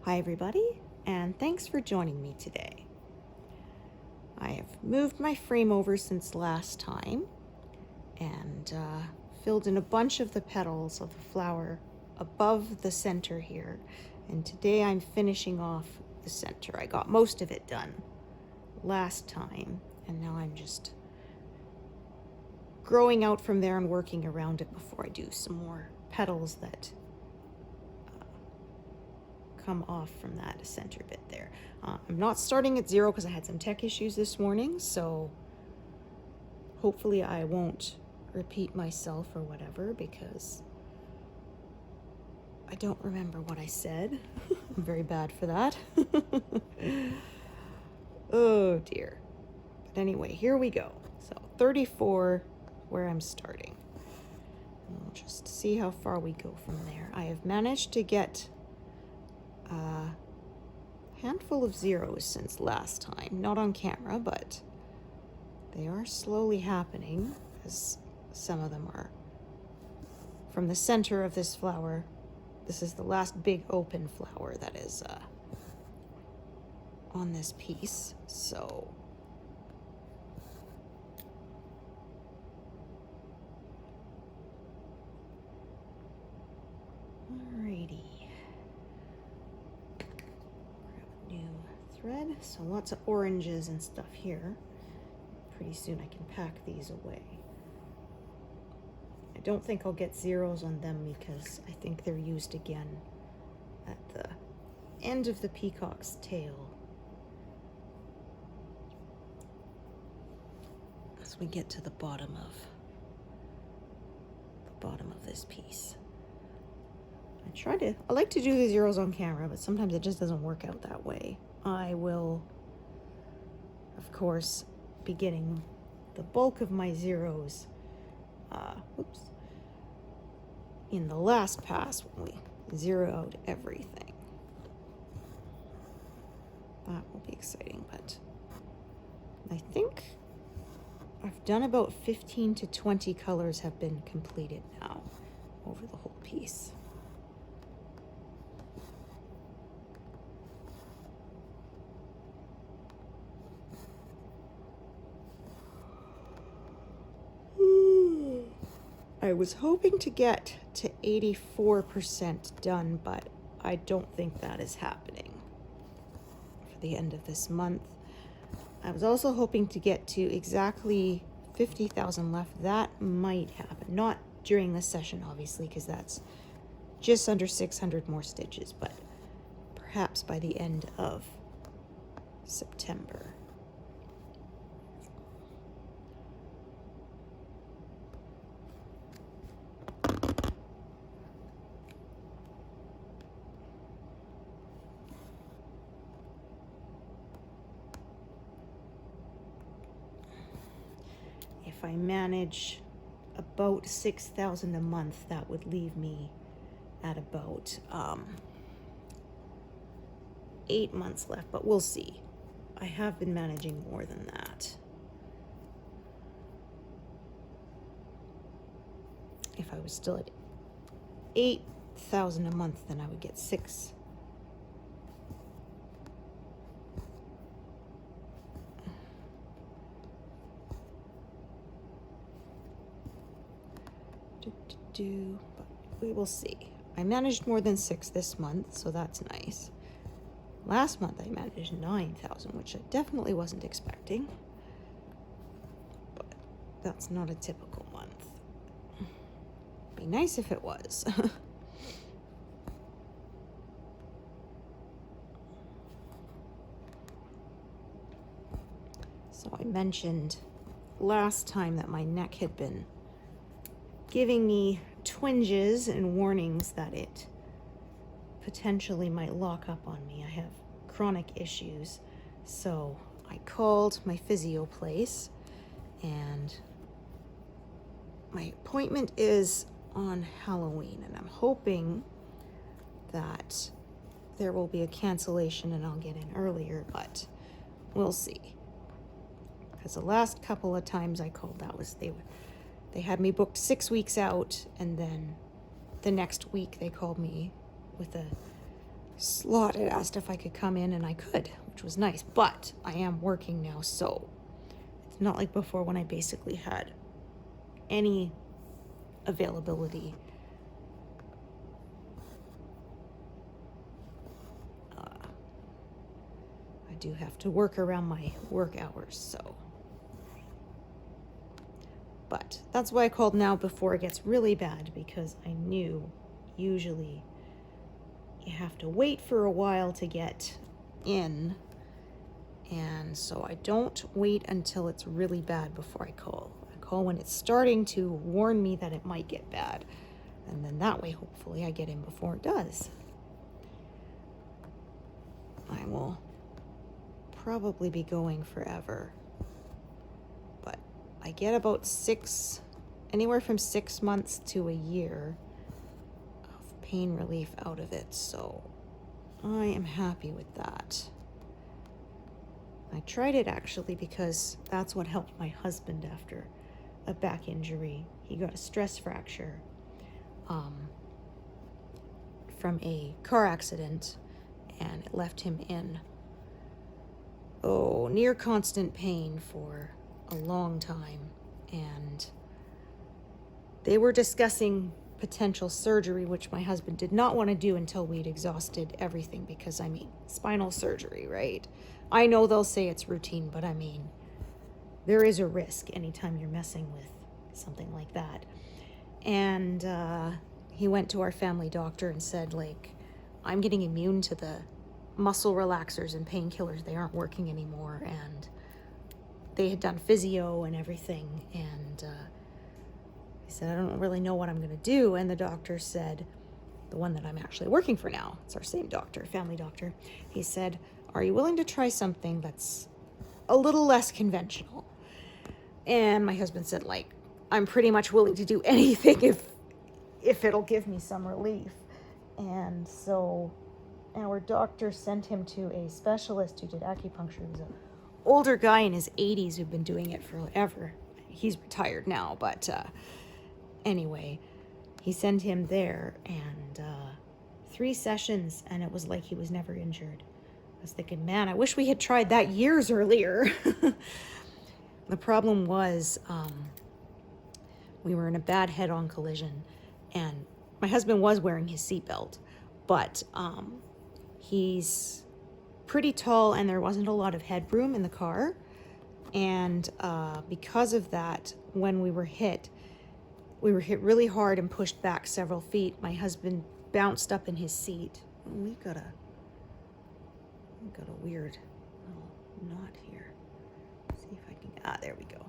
Hi everybody, and thanks for joining me today. I have moved my frame over since last time and filled in a bunch of the petals of the flower above the center here, and today I'm finishing off the center. I got most of it done last time, and now I'm just growing out from there and working around it before I do some more petals that come off from that center bit there. I'm not starting at 0 because I had some tech issues this morning, so hopefully I won't repeat myself or whatever, because I don't remember what I said. I'm very bad for that. Oh dear. But anyway, here we go. So 34, where I'm starting. And we'll just see how far we go from there. I have managed to get a handful of zeros since last time. Not on camera, but they are slowly happening, as some of them are from the center of this flower. This is the last big open flower that is on this piece, so alrighty. Thread, so lots of oranges and stuff here. Pretty soon I can pack these away. I don't think I'll get zeros on them because I think they're used again at the end of the peacock's tail. As we get to the bottom of this piece. I like to do the zeros on camera, but sometimes it just doesn't work out that way. I will, of course, be getting the bulk of my zeros in the last pass when we zero out everything. That will be exciting, but I think I've done about 15 to 20 colors have been completed now over the whole piece. I was hoping to get to 84% done, but I don't think that is happening for the end of this month. I was also hoping to get to exactly 50,000 left. That might happen. Not during this session, obviously, because that's just under 600 more stitches, but perhaps by the end of September. If I manage about 6,000 a month, that would leave me at about 8 months left, but we'll see. I have been managing more than that. If I was still at 8,000 a month, then I would get 6. But we will see. I managed more than 6 this month, so that's nice. Last month I managed 9,000, which I definitely wasn't expecting, but that's not a typical month. Be nice if it was. So I mentioned last time that my neck had been giving me twinges and warnings that it potentially might lock up on me. I have chronic issues, so I called my physio place, and my appointment is on Halloween, and I'm hoping that there will be a cancellation and I'll get in earlier, but we'll see. Because the last couple of times I called, they had me booked 6 weeks out, and then the next week they called me with a slot, it asked if I could come in, and I could, which was nice. But I am working now, so it's not like before when I basically had any availability. I do have to work around my work hours, so. But that's why I called now before it gets really bad, because I knew usually you have to wait for a while to get in. And so I don't wait until it's really bad before I call. I call when it's starting to warn me that it might get bad. And then that way, hopefully, I get in before it does. I will probably be going forever. But I get about anywhere from 6 months to a year of pain relief out of it. So I am happy with that. I tried it actually because that's what helped my husband after a back injury. He got a stress fracture from a car accident, and it left him in near constant pain for a long time. And they were discussing potential surgery, which my husband did not want to do until we'd exhausted everything, because I mean, spinal surgery, right? I know they'll say it's routine, but I mean, there is a risk anytime you're messing with something like that. And he went to our family doctor and said, like, I'm getting immune to the muscle relaxers and painkillers. They aren't working anymore. And they had done physio and everything. And he said, I don't really know what I'm going to do. And the doctor said, the one that I'm actually working for now, it's our same doctor, family doctor. He said, are you willing to try something that's a little less conventional? And my husband said, like, I'm pretty much willing to do anything if it'll give me some relief. And so our doctor sent him to a specialist who did acupuncture. He was an older guy in his 80s who'd been doing it forever. He's retired now, but anyway, he sent him there, and 3 sessions, and it was like he was never injured. I was thinking, man, I wish we had tried that years earlier. The problem was we were in a bad head-on collision, and my husband was wearing his seatbelt, but he's pretty tall, and there wasn't a lot of headroom in the car. And because of that, when we were hit really hard and pushed back several feet. My husband bounced up in his seat. We've got a weird little knot here. Let's see if I can, there we go.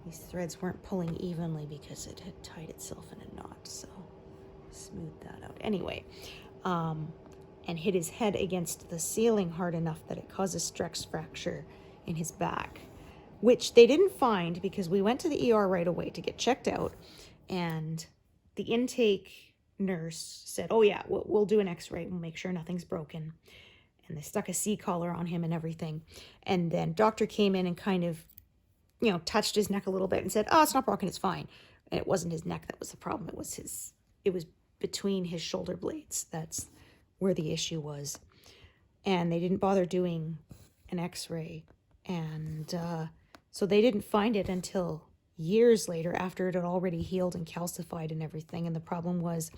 These threads weren't pulling evenly because it had tied itself in a knot, so smooth that out. Anyway, and hit his head against the ceiling hard enough that it caused a stress fracture in his back, which they didn't find because we went to the ER right away to get checked out. And the intake nurse said, oh yeah, we'll do an x-ray. We'll make sure nothing's broken. And they stuck a C-collar on him and everything. And then doctor came in and kind of, touched his neck a little bit and said, oh, it's not broken, it's fine. And it wasn't his neck that was the problem. It was between his shoulder blades. That's where the issue was. And they didn't bother doing an x-ray. And so they didn't find it until years later, after it had already healed and calcified and everything. And the problem was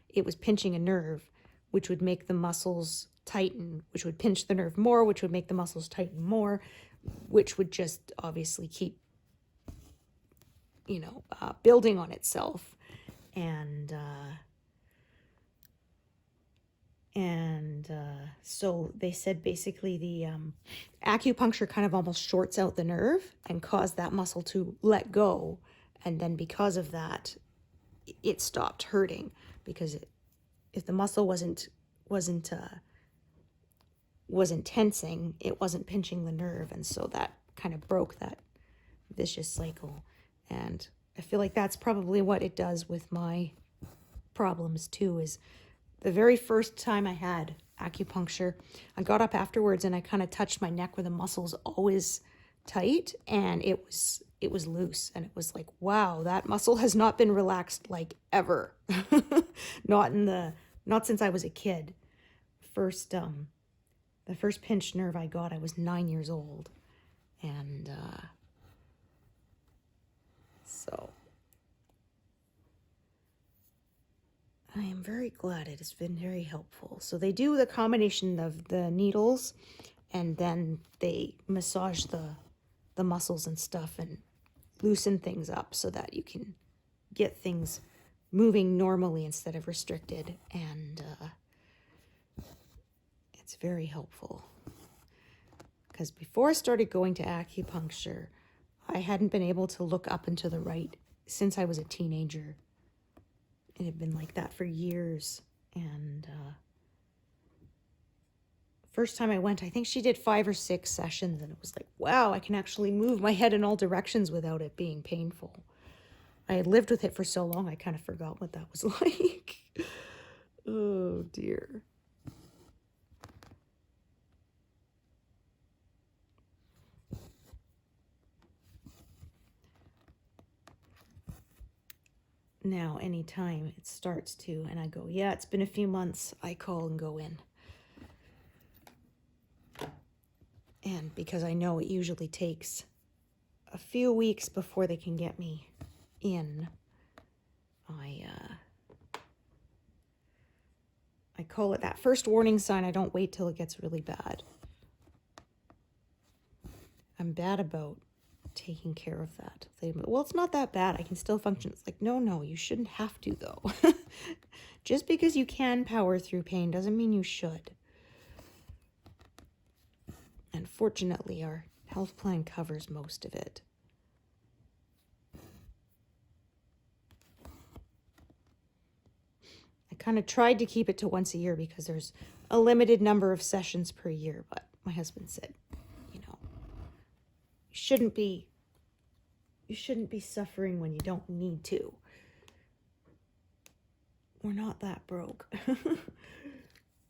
it was pinching a nerve, which would make the muscles tighten, which would pinch the nerve more, which would make the muscles tighten more, which would just obviously keep, building on itself. And so they said basically the acupuncture kind of almost shorts out the nerve and caused that muscle to let go. And then because of that, it stopped hurting, because if the muscle wasn't tensing, it wasn't pinching the nerve. And so that kind of broke that vicious cycle. And I feel like that's probably what it does with my problems too, is the very first time I had acupuncture, I got up afterwards and I kind of touched my neck where the muscle's always tight, and it was loose. And it was like, wow, that muscle has not been relaxed like ever. Not since I was a kid. first pinched nerve I got, I was 9 years old. And so I am very glad it has been very helpful. So they do the combination of the needles, and then they massage the muscles and stuff and loosen things up so that you can get things moving normally instead of restricted. And it's very helpful. Because before I started going to acupuncture, I hadn't been able to look up and to the right since I was a teenager. It had been like that for years. And first time I went, I think she did 5 or 6 sessions, and it was like, wow, I can actually move my head in all directions without it being painful. I had lived with it for so long, I kind of forgot what that was like. Oh, dear. Now, anytime it starts to, and I go, yeah, it's been a few months, I call and go in. And because I know it usually takes a few weeks before they can get me in, I call it that first warning sign. I don't wait till it gets really bad. I'm bad about taking care of that. Well, it's not that bad. I can still function. It's like, no, you shouldn't have to, though. Just because you can power through pain doesn't mean you should. And fortunately, our health plan covers most of it. I kind of tried to keep it to once a year because there's a limited number of sessions per year, but my husband said, you shouldn't be suffering when you don't need to. We're not that broke.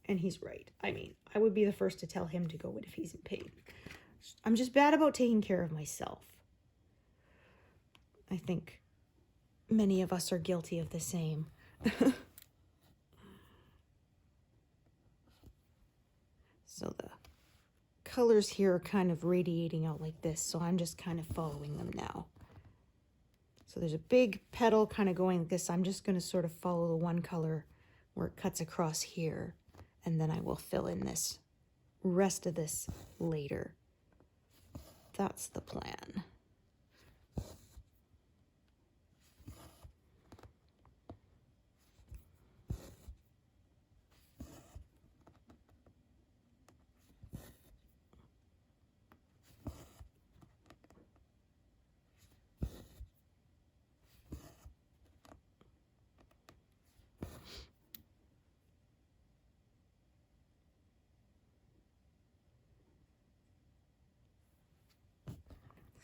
And he's right. I mean, I would be the first to tell him to go in if he's in pain. I'm just bad about taking care of myself. I think many of us are guilty of the same. So the colors here are kind of radiating out like this, so I'm just kind of following them now. So there's a big petal kind of going like this. I'm just going to sort of follow the one color where it cuts across here, and then I will fill in this rest of this later. That's the plan.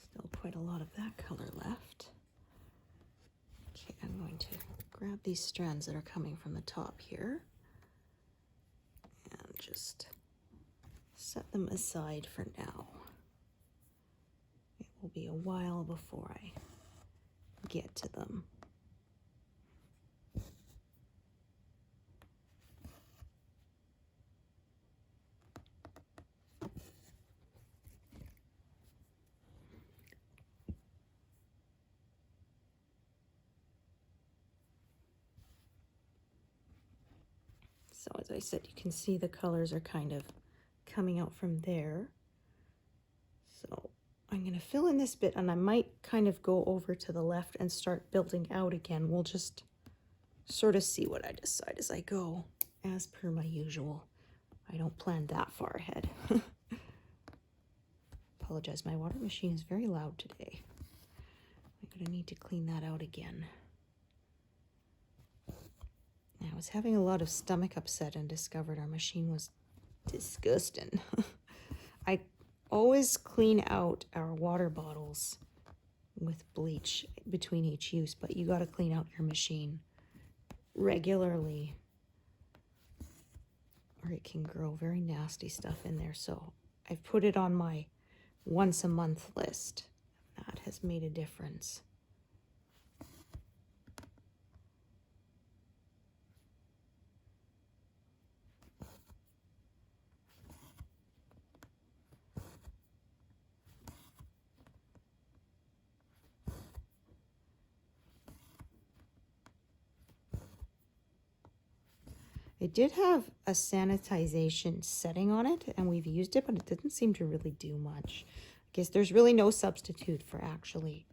Still quite a lot of that color left. Okay, I'm going to grab these strands that are coming from the top here and just set them aside for now. It will be a while before I get to them. So as I said, you can see the colors are kind of coming out from there. So I'm going to fill in this bit, and I might kind of go over to the left and start building out again. We'll just sort of see what I decide as I go, as per my usual. I don't plan that far ahead. Apologize, my water machine is very loud today. I'm going to need to clean that out again. I was having a lot of stomach upset and discovered our machine was disgusting. I always clean out our water bottles with bleach between each use, but you got to clean out your machine regularly or it can grow very nasty stuff in there. So I've put it on my once a month list. That has made a difference. It did have a sanitization setting on it, and we've used it, but it didn't seem to really do much. I guess there's really no substitute for actually,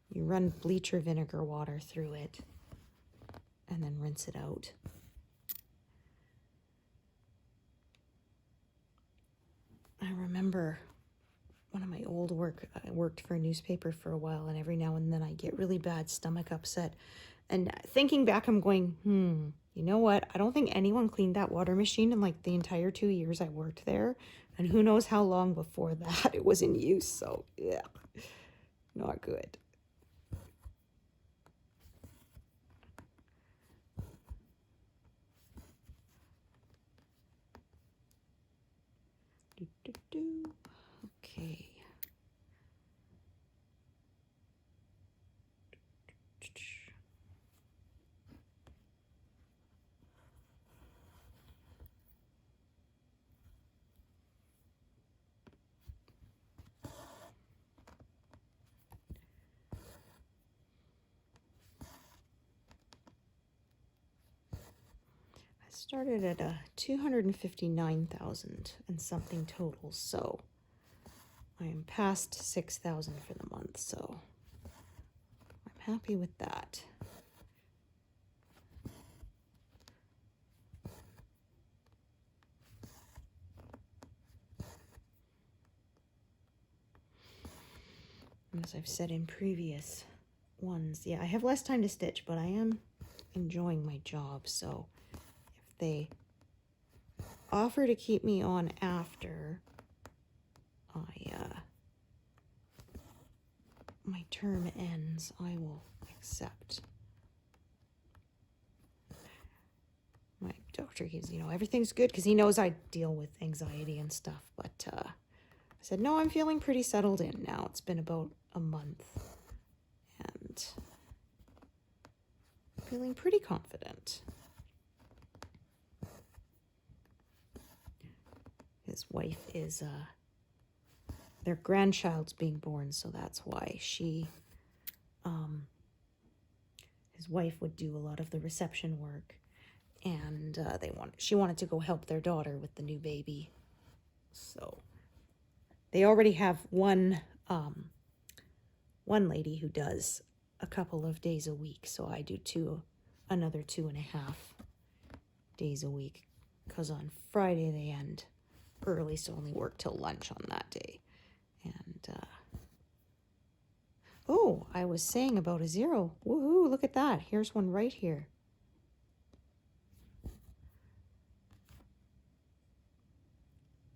you run bleach or vinegar water through it and then rinse it out. I remember one of my old work, I worked for a newspaper for a while, and every now and then I get really bad stomach upset. And thinking back, I'm going, you know what? I don't think anyone cleaned that water machine in like the entire 2 years I worked there. And who knows how long before that it was in use. So, yeah, not good. Okay. Started at a 259,000 and something total, so I am past 6,000 for the month, so I'm happy with that. As I've said in previous ones, yeah, I have less time to stitch, but I am enjoying my job, so if they offer to keep me on after my term ends, I will accept. My doctor gives, everything's good because he knows I deal with anxiety and stuff, but I said, no, I'm feeling pretty settled in now. It's been about a month and feeling pretty confident. His wife is, their grandchild's being born, so that's why his wife would do a lot of the reception work, and she wanted to go help their daughter with the new baby. So they already have one lady who does a couple of days a week, so I do another 2.5 days a week, because on Friday they end early, so only work till lunch on that day. And oh, I was saying about a 0. Woohoo, look at that. Here's one right here.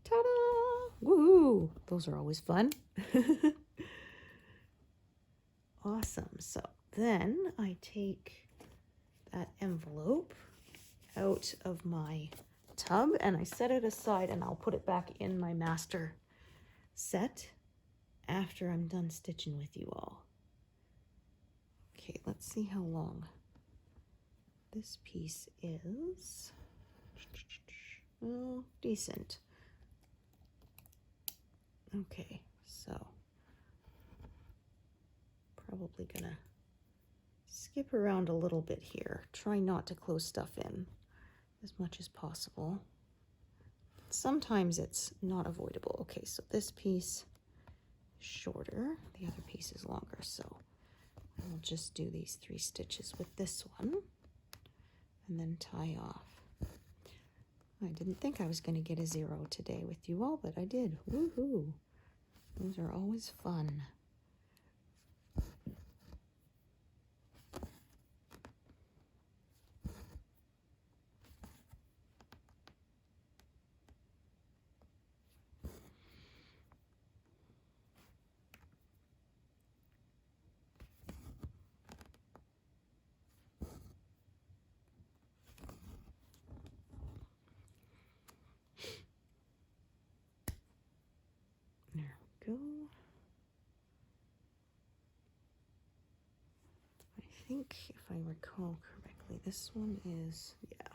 Ta-da! Woohoo! Those are always fun. Awesome. So then I take that envelope out of my tub and I set it aside, and I'll put it back in my master set after I'm done stitching with you all. Okay, let's see how long this piece is. Oh, decent. Okay, so probably gonna skip around a little bit here. Try not to close stuff in as much as possible. Sometimes it's not avoidable. Okay, so this piece is shorter, the other piece is longer, so I'll just do these 3 stitches with this one and then tie off. I didn't think I was going to get a 0 today with you all, but I did. Woohoo! Those are always fun. There we go. I think if I recall correctly, this one is, yeah.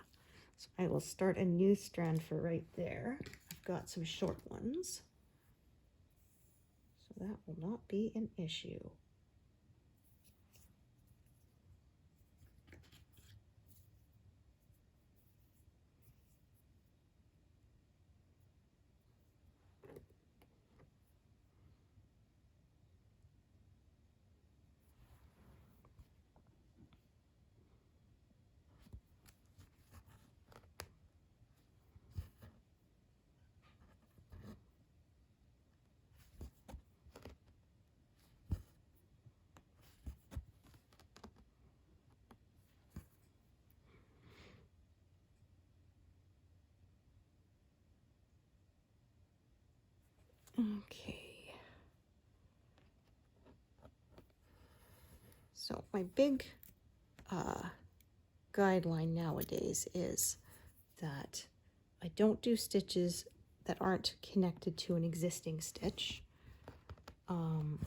So I will start a new strand for right there. I've got some short ones, so that will not be an issue. Okay. So my big guideline nowadays is that I don't do stitches that aren't connected to an existing stitch. And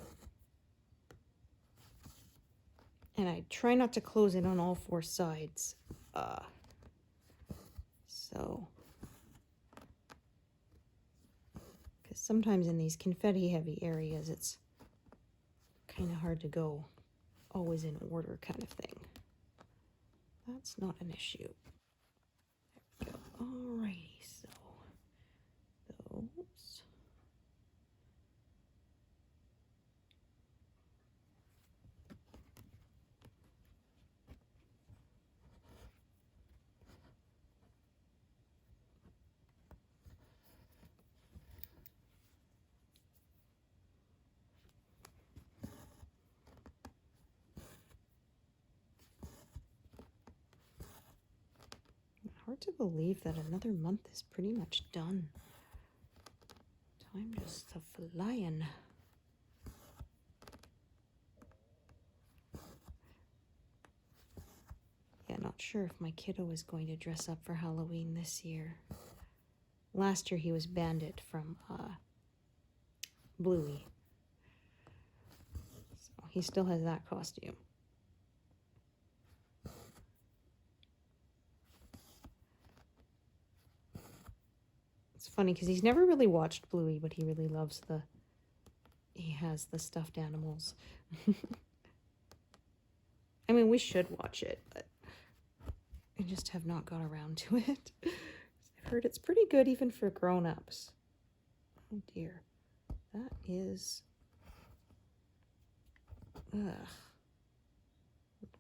I try not to close it on all four sides. Because sometimes in these confetti heavy areas, it's kind of hard to go always in order kind of thing. That's not an issue. There we go. Alrighty, so those. Hard to believe that another month is pretty much done. Time just flying. Yeah, not sure if my kiddo is going to dress up for Halloween this year. Last year he was Bandit from Bluey. So he still has that costume. It's funny because he's never really watched Bluey, but he really loves he has the stuffed animals. I mean, we should watch it, but I just have not got around to it. I've heard it's pretty good even for grown-ups. Oh dear. That is... Ugh.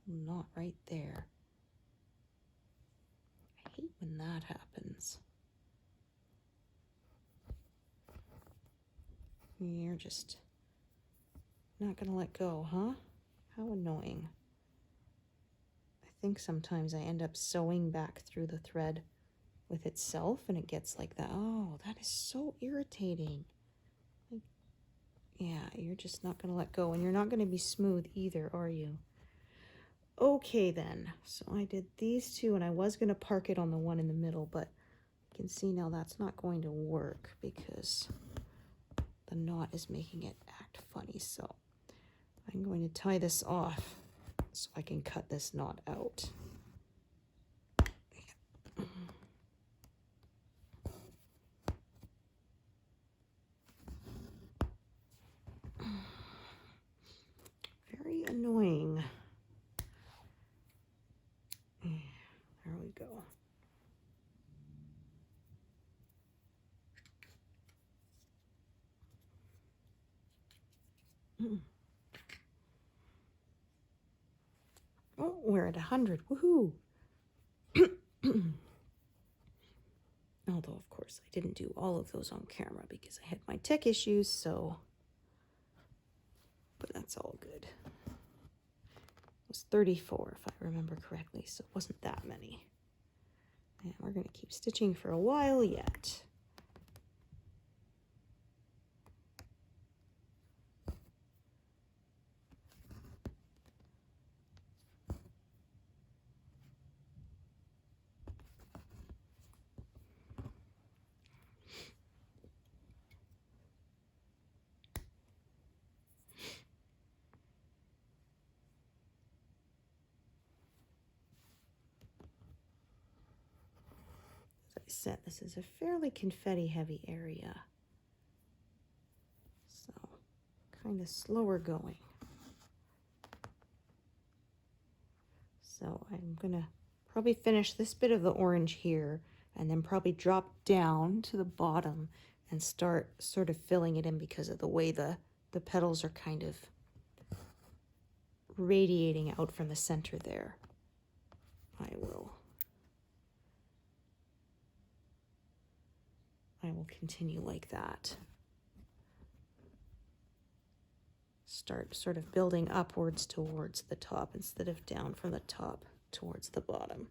Not right there. I hate when that happens. You're just not gonna let go, huh? How annoying. I think sometimes I end up sewing back through the thread with itself and it gets like that. Oh, that is so irritating. Like, yeah, you're just not gonna let go, and you're not gonna be smooth either, are you? Okay then, so I did these two and I was gonna park it on the one in the middle, but you can see now that's not going to work because the knot is making it act funny. So I'm going to tie this off so I can cut this knot out. Very annoying. There we go. Oh, we're at 100. Woohoo! Although, of course, I didn't do all of those on camera because I had my tech issues, so... But that's all good. It was 34, if I remember correctly, so it wasn't that many. And we're going to keep stitching for a while yet. I said, this is a fairly confetti heavy area, so kind of slower going. So I'm gonna probably finish this bit of the orange here and then probably drop down to the bottom and start sort of filling it in because of the way the petals are kind of radiating out from the center there. I will continue like that. Start sort of building upwards towards the top instead of down from the top towards the bottom.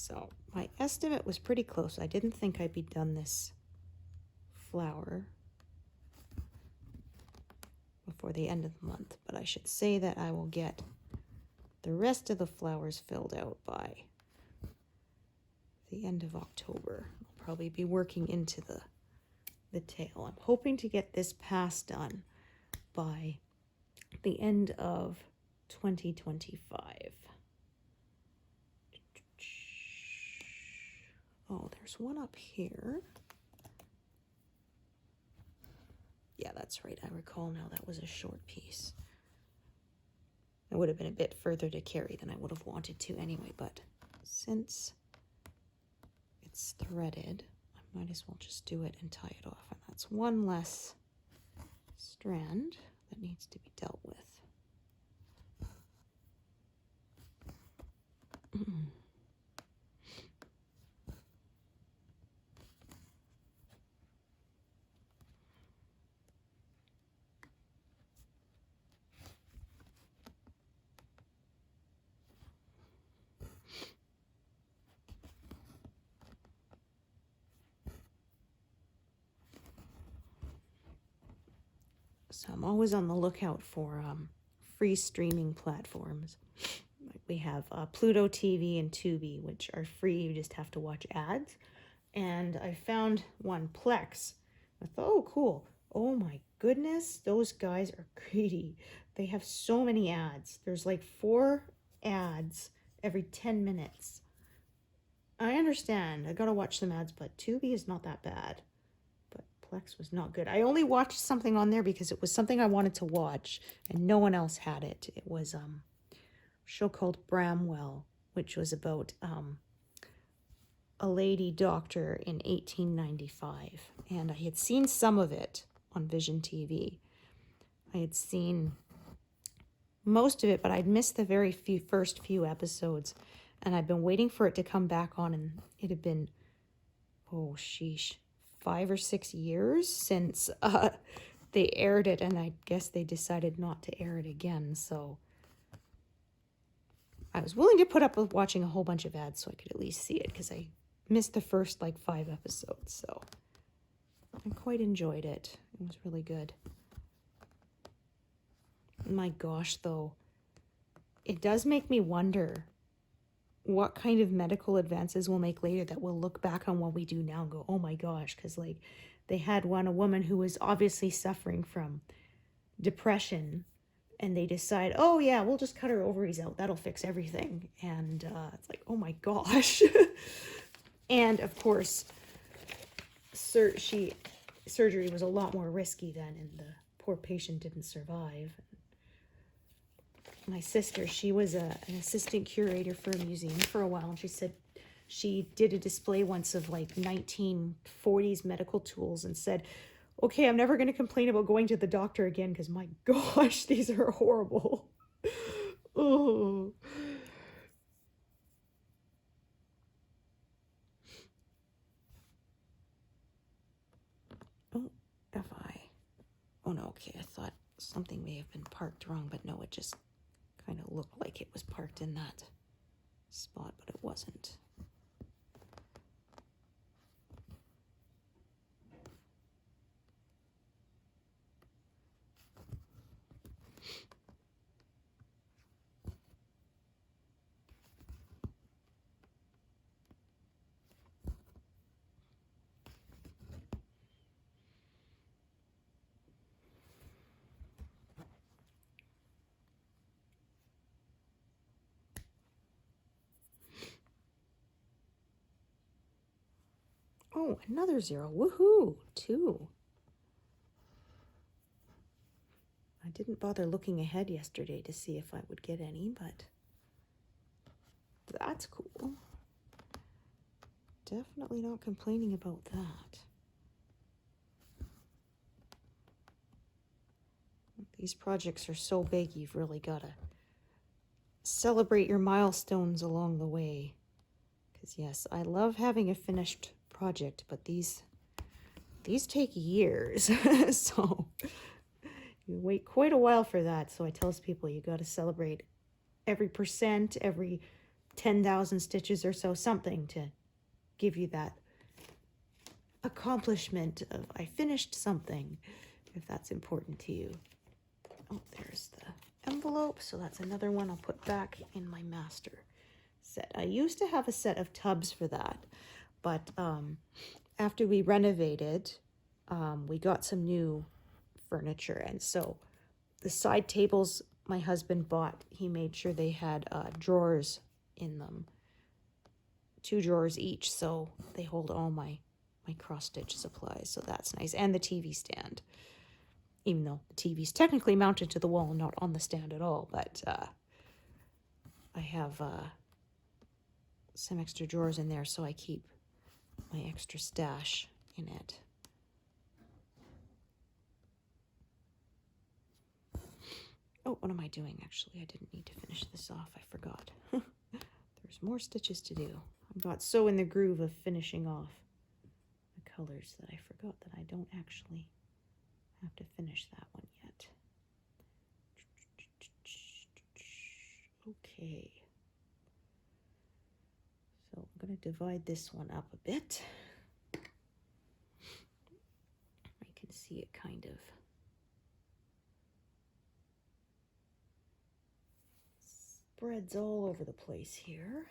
So my estimate was pretty close. I didn't think I'd be done this flower before the end of the month, but I should say that I will get the rest of the flowers filled out by the end of October. I'll probably be working into the tail. I'm hoping to get this pass done by the end of 2025. Oh, there's one up here. Yeah, that's right. I recall now that was a short piece. It would have been a bit further to carry than I would have wanted to anyway, but since it's threaded, I might as well just do it and tie it off. And that's one less strand that needs to be dealt with. So I'm always on the lookout for free streaming platforms. We have Pluto TV and Tubi, which are free. You just have to watch ads. And I found one, Plex. I thought, oh, cool. Oh my goodness, those guys are greedy. They have so many ads. There's like 4 ads every 10 minutes. I understand. I gotta watch some ads, but Tubi is not that bad. Plex was not good. I only watched something on there because it was something I wanted to watch and no one else had it. It was a show called Bramwell, which was about a lady doctor in 1895. And I had seen some of it on Vision TV. I had seen most of it, but I'd missed the first few episodes. And I'd been waiting for it to come back on, and it had been, oh sheesh, 5 or 6 years since they aired it, and I guess they decided not to air it again. So I was willing to put up with watching a whole bunch of ads so I could at least see it, because I missed the first like 5 episodes. So I quite enjoyed it. It was really good. My gosh, though, it does make me wonder what kind of medical advances we'll make later that we'll look back on what we do now and go, oh my gosh, because like they had a woman who was obviously suffering from depression, and they decide, oh yeah, we'll just cut her ovaries out, that'll fix everything. And it's like, oh my gosh. And of course surgery was a lot more risky then, and the poor patient didn't survive. My sister, she was an assistant curator for a museum for a while, and she said she did a display once of like 1940s medical tools and said, okay, I'm never going to complain about going to the doctor again because my gosh, these are horrible. Oh. Oh no, okay, I thought something may have been parked wrong, but no, it just kind of looked like it was parked in that spot, but it wasn't. Oh, another 0. Woohoo! 2. I didn't bother looking ahead yesterday to see if I would get any, but that's cool. Definitely not complaining about that. These projects are so big, you've really got to celebrate your milestones along the way. Because yes, I love having a finished project, but these take years. So you wait quite a while for that. So I tell people you got to celebrate every percent, every 10,000 stitches or so, something to give you that accomplishment of I finished something, if that's important to you. Oh, there's the envelope, so that's another one I'll put back in my master set. I used to have a set of tubs for that, but after we renovated, we got some new furniture, and so the side tables my husband bought, he made sure they had drawers in them, 2 drawers each, so they hold all my cross-stitch supplies, so that's nice. And the TV stand, even though the TV's technically mounted to the wall, not on the stand at all, but I have some extra drawers in there, so I keep my extra stash in it. Oh, what am I doing? Actually, I didn't need to finish this off. I forgot. There's more stitches to do. I got so in the groove of finishing off the colors that I forgot that I don't actually have to finish that one yet. Okay. So I'm going to divide this one up a bit. I can see it kind of spreads all over the place here.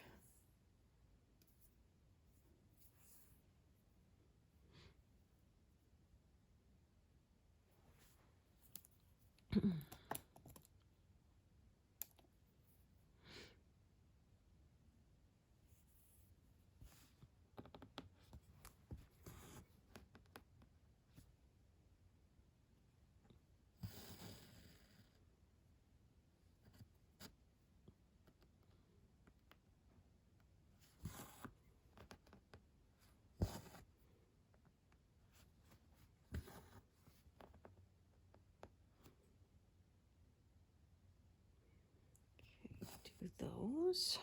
Do those.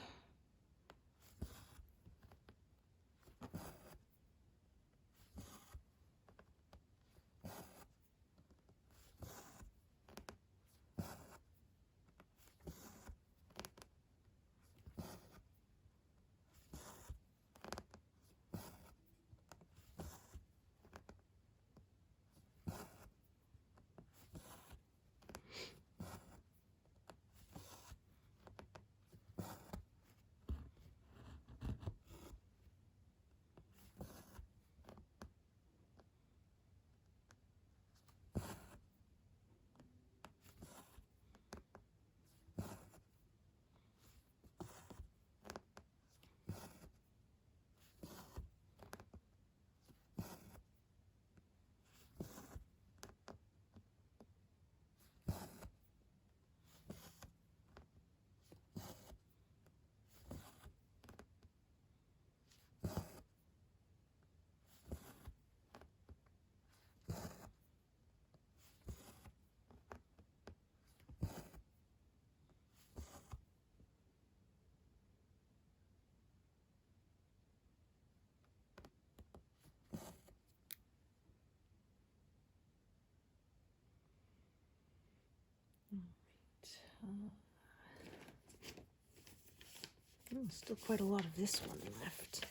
Still quite a lot of this one left.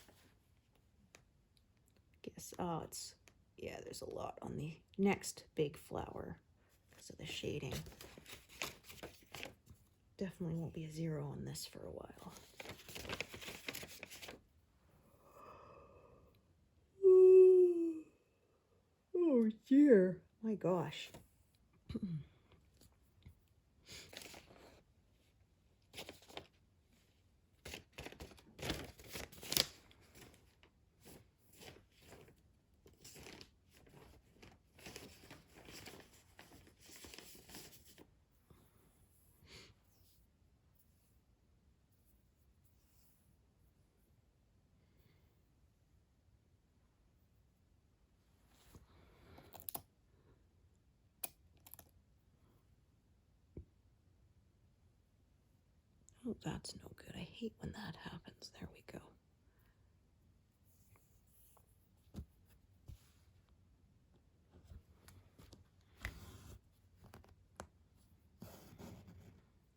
Guess, there's a lot on the next big flower because of the shading. Definitely won't be a 0 on this for a while. Oh dear, my gosh. Oh, that's no good. I hate when that happens. There we go.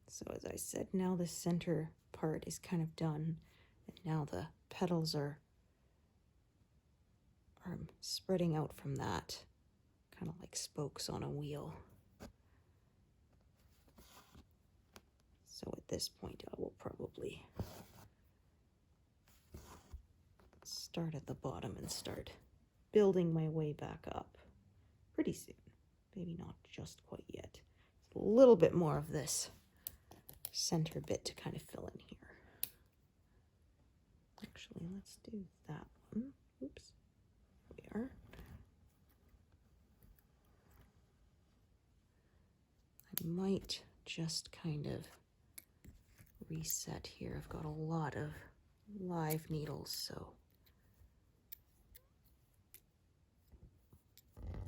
So as I said, now the center part is kind of done, and now the petals are spreading out from that, kind of like spokes on a wheel. So at this point, I will probably start at the bottom and start building my way back up pretty soon. Maybe not just quite yet. A little bit more of this center bit to kind of fill in here. Actually, let's do that one. Oops. There we are. I might just kind of reset here. I've got a lot of live needles, so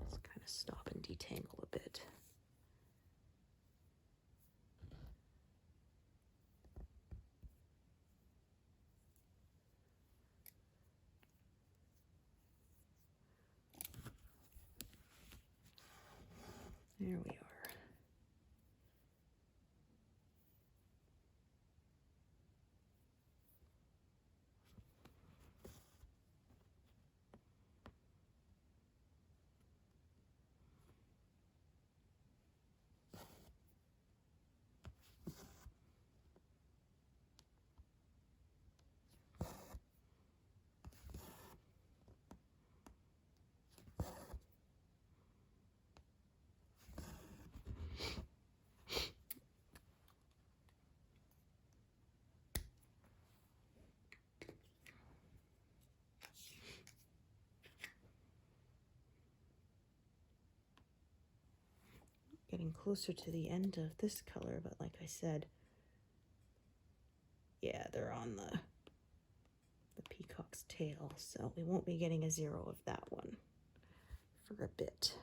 let's kind of stop and detangle a bit. There we are. Getting closer to the end of this color, but like I said, yeah, they're on the peacock's tail, so we won't be getting a 0 of that one for a bit.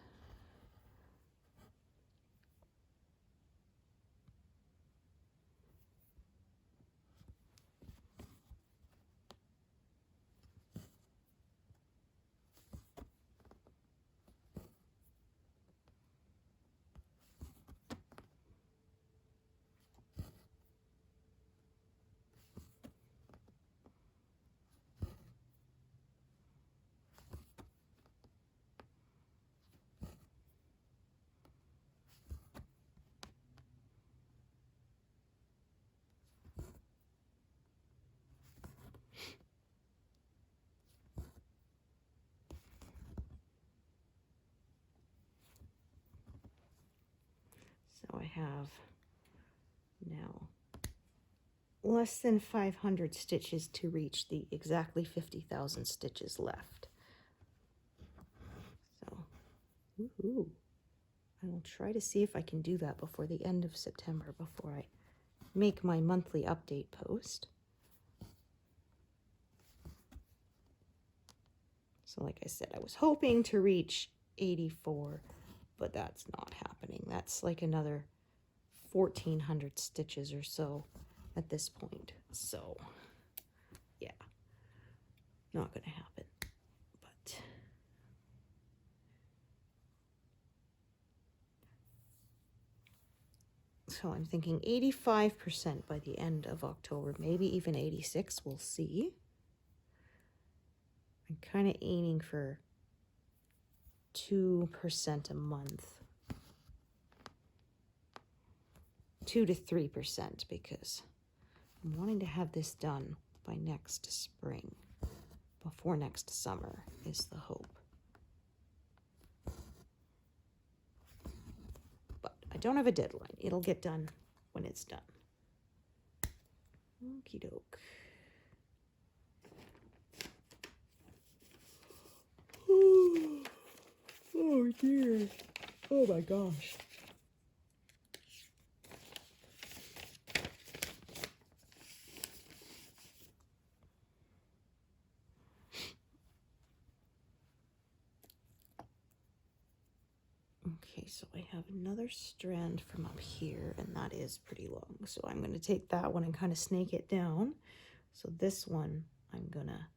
So I have now less than 500 stitches to reach the exactly 50,000 stitches left. So, woohoo. I will try to see if I can do that before the end of September, before I make my monthly update post. So like I said, I was hoping to reach 84, but that's not happening. That's like another 1,400 stitches or so at this point. So yeah, not gonna happen. But so I'm thinking 85% by the end of October, maybe even 86, we'll see. I'm kind of aiming for 2% a month. 2 to 3%, because I'm wanting to have this done by next spring, before next summer is the hope. But I don't have a deadline. It'll get done when it's done. Okie doke. Oh dear. Oh my gosh. Okay, so I have another strand from up here, and that is pretty long. So I'm going to take that one and kind of snake it down. So this one, I'm gonna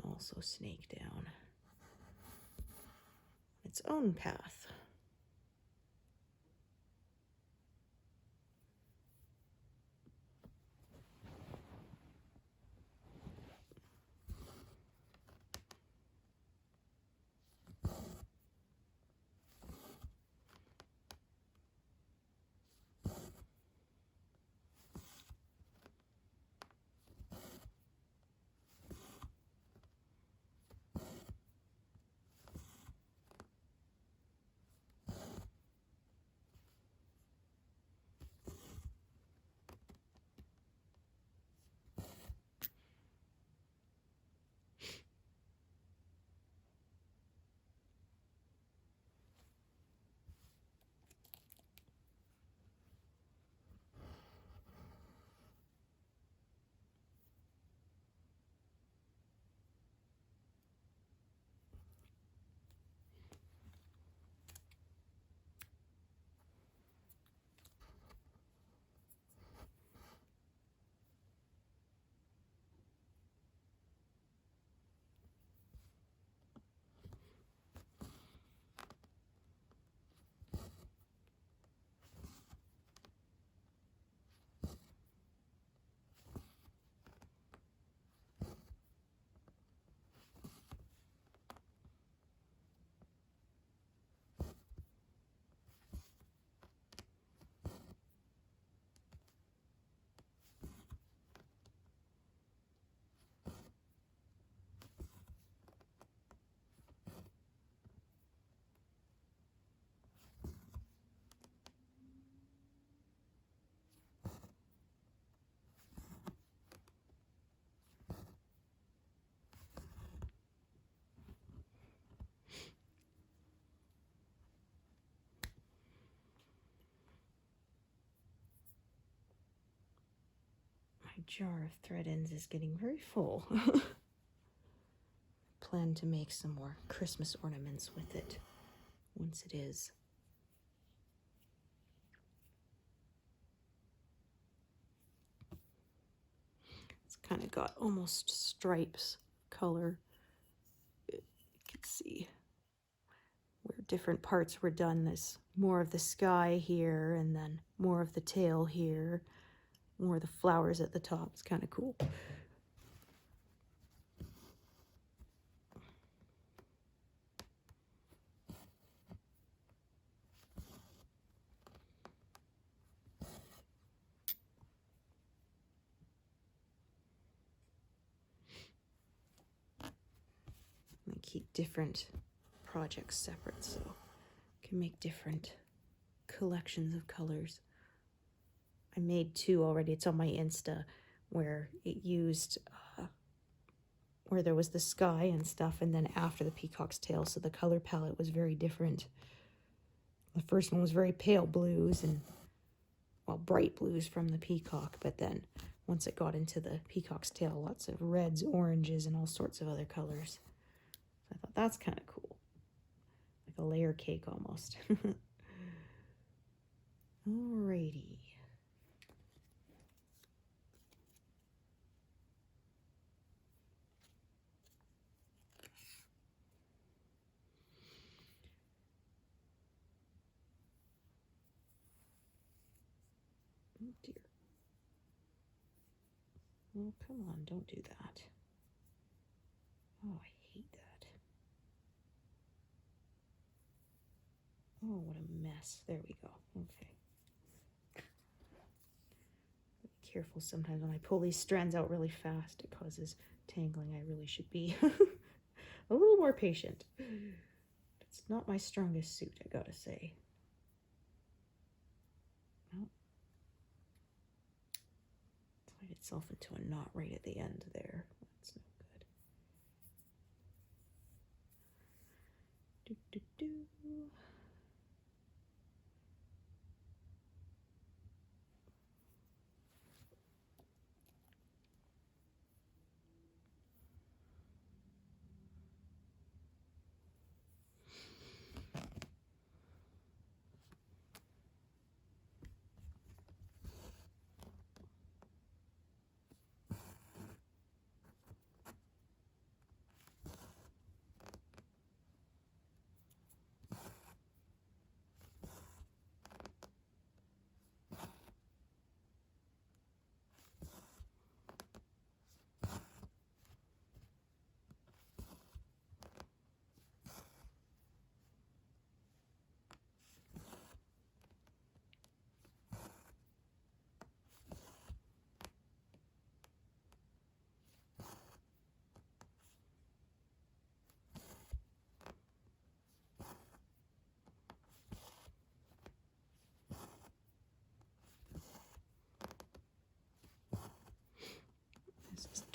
also snake down. its own path. My jar of thread ends is getting very full. Plan to make some more Christmas ornaments with it once it is. It's kind of got almost stripes color. You can see where different parts were done. There's more of the sky here, and then more of the tail here, more of the flowers at the top. It's kind of cool. I keep different projects separate so I can make different collections of colors. I made two already. It's on my Insta where it used where there was the sky and stuff, and then after the peacock's tail, so the color palette was very different. The first one was very pale blues and, well, bright blues from the peacock, but then once it got into the peacock's tail, lots of reds, oranges, and all sorts of other colors. So I thought that's kind of cool. Like a layer cake almost. Alrighty. Oh dear. Oh, come on, don't do that. Oh, I hate that. Oh, what a mess. There we go. Okay. Be careful sometimes when I pull these strands out really fast. It causes tangling. I really should be a little more patient. It's not my strongest suit, I gotta say. Well, tied itself into a knot right at the end there. That's no good. Do, do, do.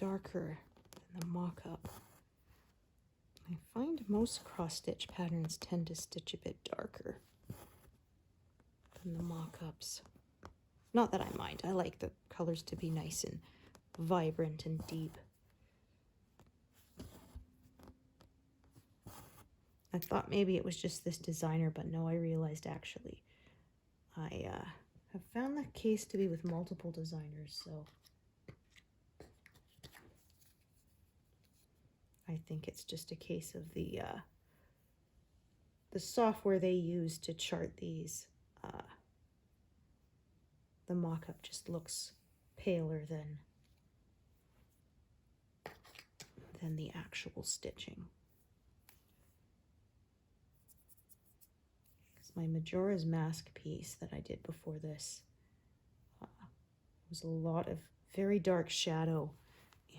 darker than the mock-up. I find most cross-stitch patterns tend to stitch a bit darker than the mock-ups. Not that I mind. I like the colors to be nice and vibrant and deep. I thought maybe it was just this designer, but no, I realized actually I have found the case to be with multiple designers, so I think it's just a case of the software they use to chart these. The mock-up just looks paler than the actual stitching. Because my Majora's Mask piece that I did before this was a lot of very dark shadow,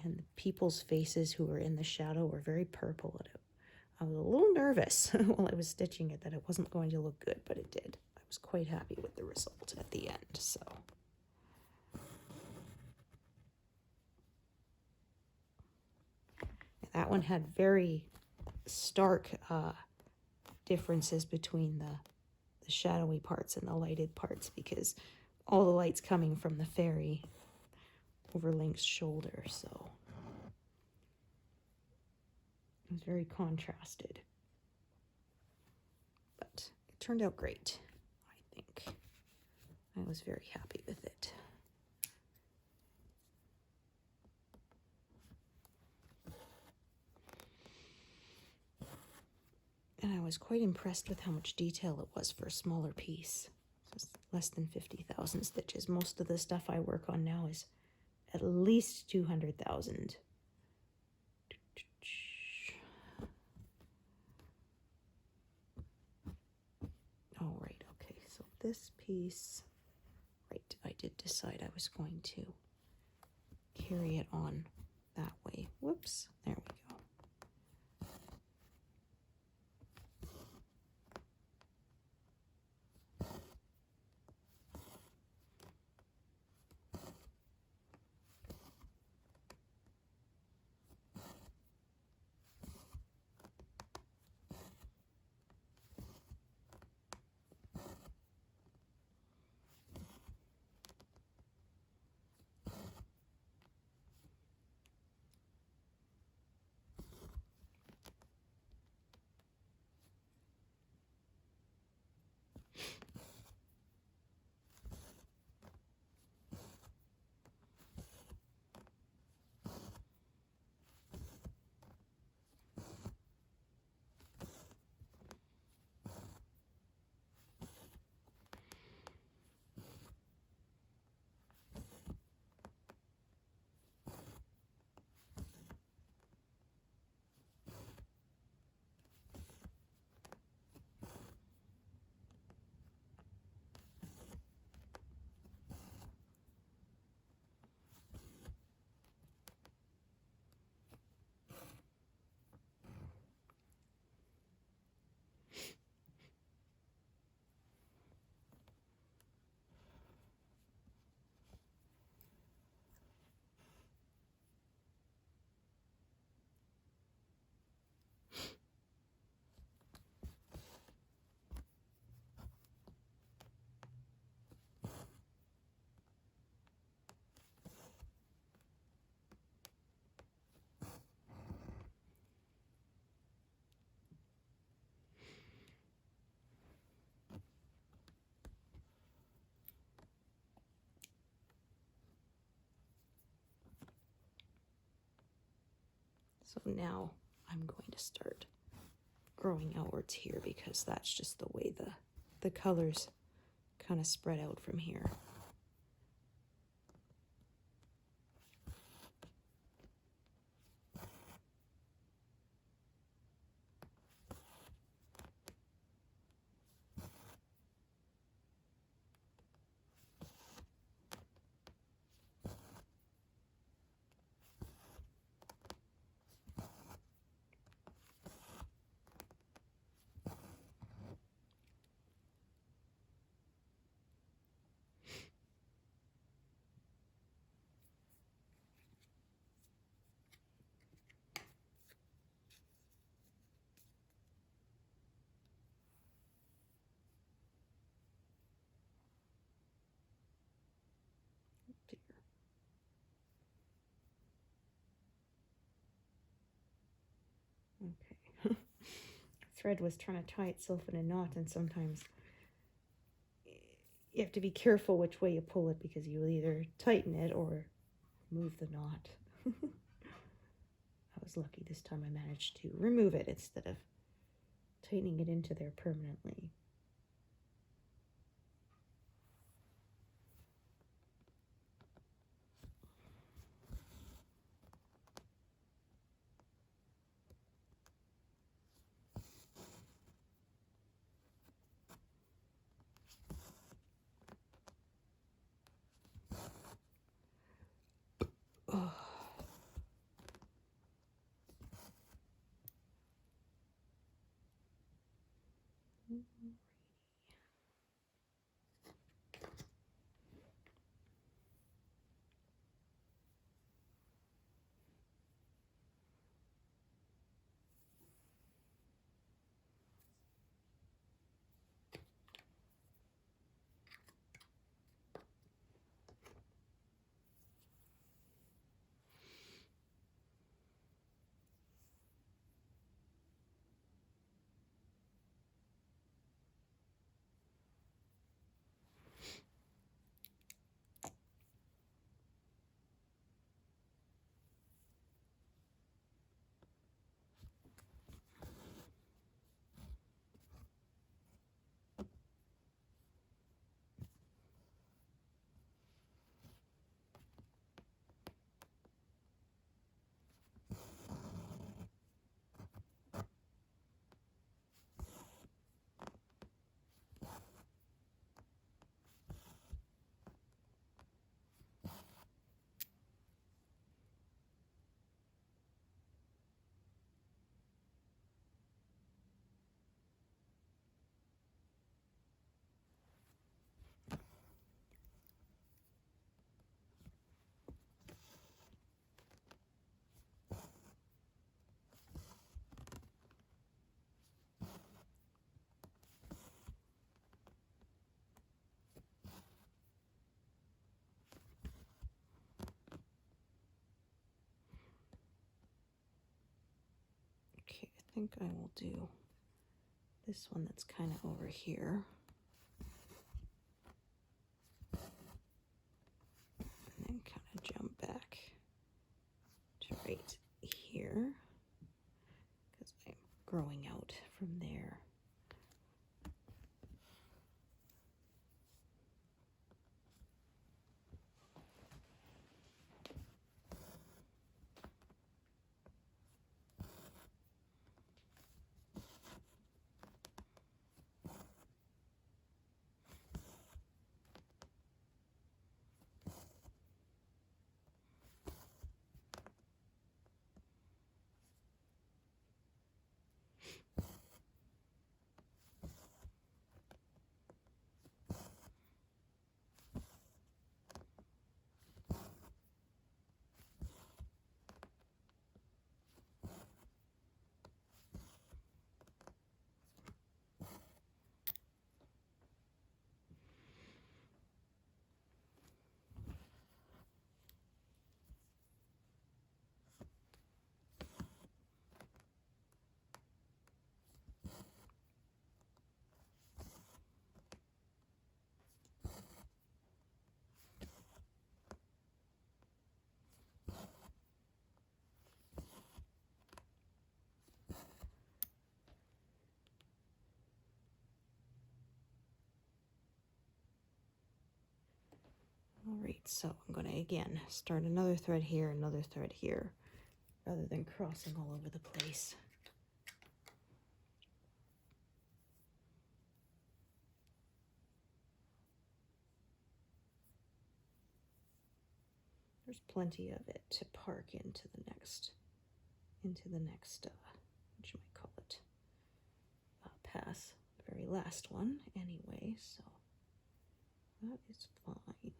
and the people's faces who were in the shadow were very purple. And I was a little nervous while I was stitching it that it wasn't going to look good, but it did. I was quite happy with the result at the end, so. That one had very stark differences between the shadowy parts and the lighted parts, because all the light's coming from the fairy over Link's shoulder, so it was very contrasted. But it turned out great, I think. I was very happy with it. And I was quite impressed with how much detail it was for a smaller piece. Just less than 50,000 stitches. Most of the stuff I work on now is at least 200,000. All right, okay, so this piece, right, I did decide I was going to carry it on that way. Whoops, there we go. So now I'm going to start growing outwards here, because that's just the way the colors kind of spread out from here. Okay. Thread was trying to tie itself in a knot, and sometimes you have to be careful which way you pull it because you will either tighten it or remove the knot. I was lucky this time I managed to remove it instead of tightening it into there permanently. Oh. Okay, I think I will do this one that's kind of over here. And then kind of jump back to right here because I'm growing out from there. All right, so I'm going to again start another thread here, rather than crossing all over the place. There's plenty of it to park into the next, what you might call it, pass. The very last one anyway, so that is fine.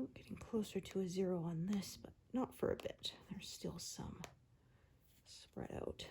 Oh, getting closer to a 0 on this, but not for a bit. There's still some spread out.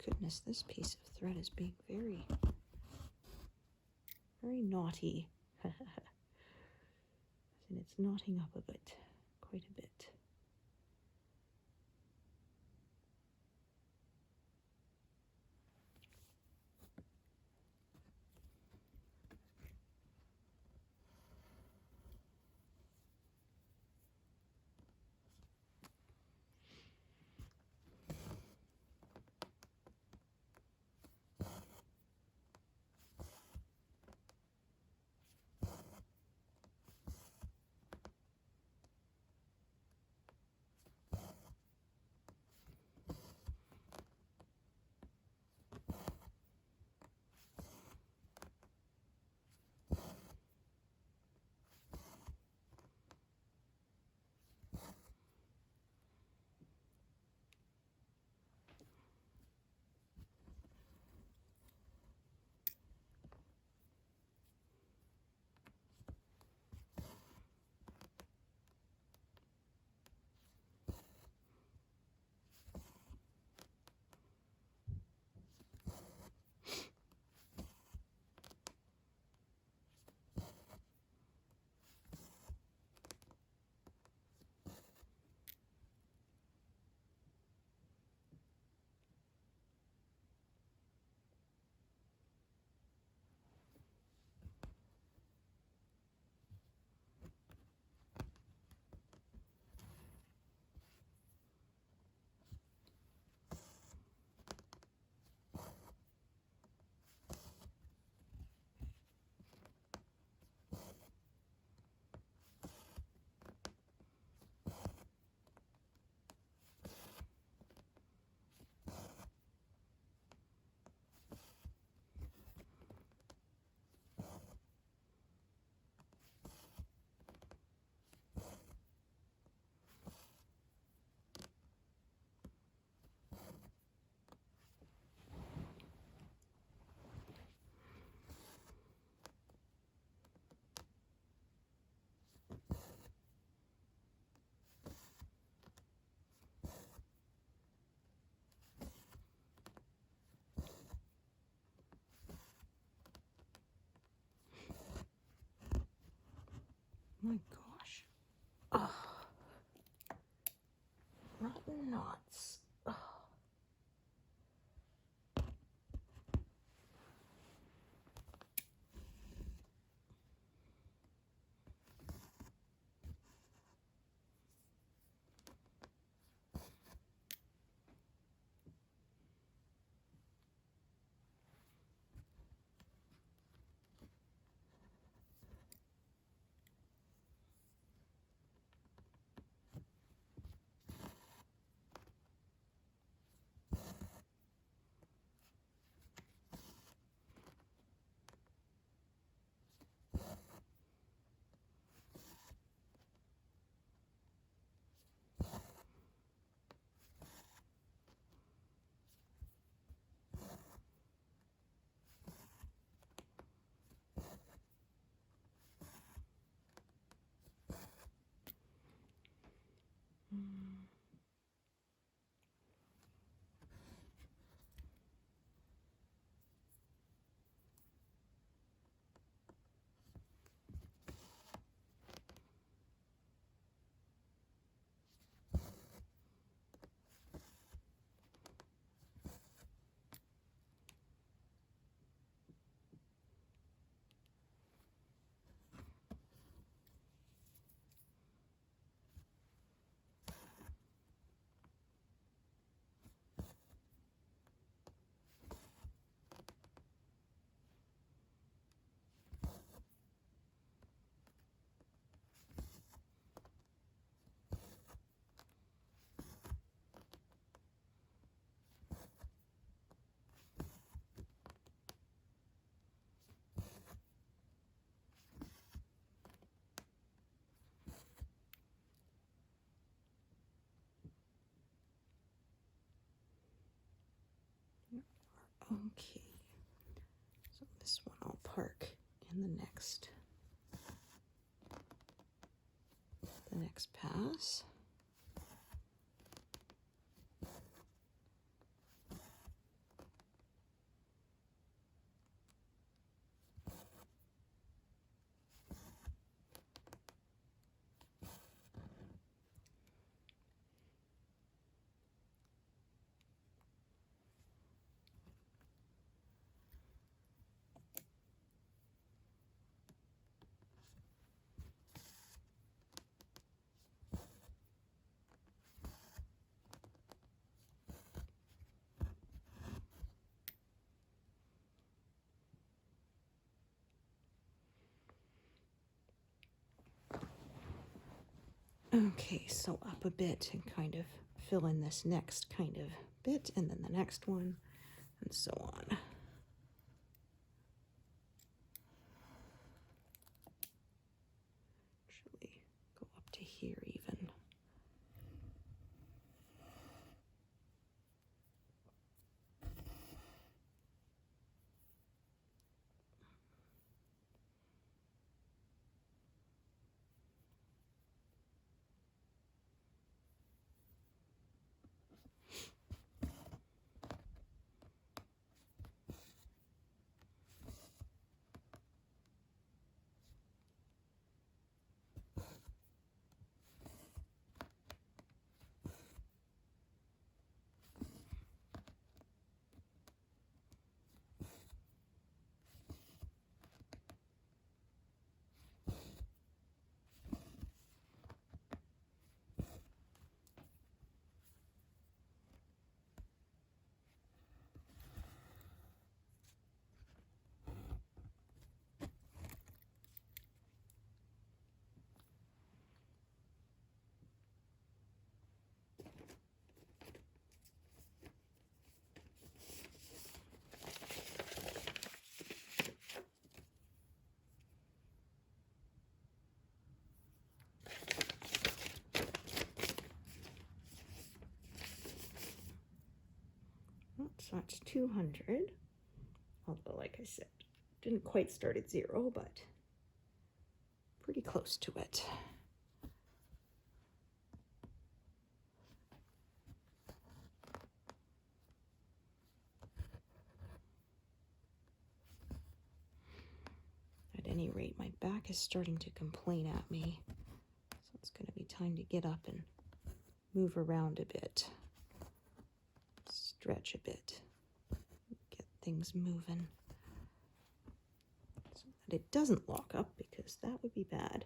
Goodness, this piece of thread is being very, very naughty. And it's knotting up a bit, quite a bit. My gosh. Oh, rotten knots. Oh. Okay, so this one I'll park in the next pass. Okay, so up a bit and kind of fill in this next kind of bit, and then the next one, and so on. Actually, go up to here even. So that's 200, although like I said, didn't quite start at 0, but pretty close to it. At any rate, my back is starting to complain at me, so it's going to be time to get up and move around a bit, stretch a bit, get things moving so that it doesn't lock up, because that would be bad.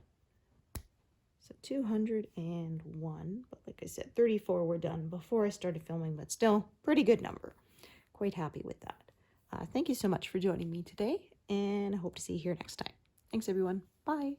So 201, but like I said, 34 were done before I started filming, but still pretty good number. Quite happy with that. Thank you so much for joining me today, and I hope to see you here next time. Thanks, everyone. Bye.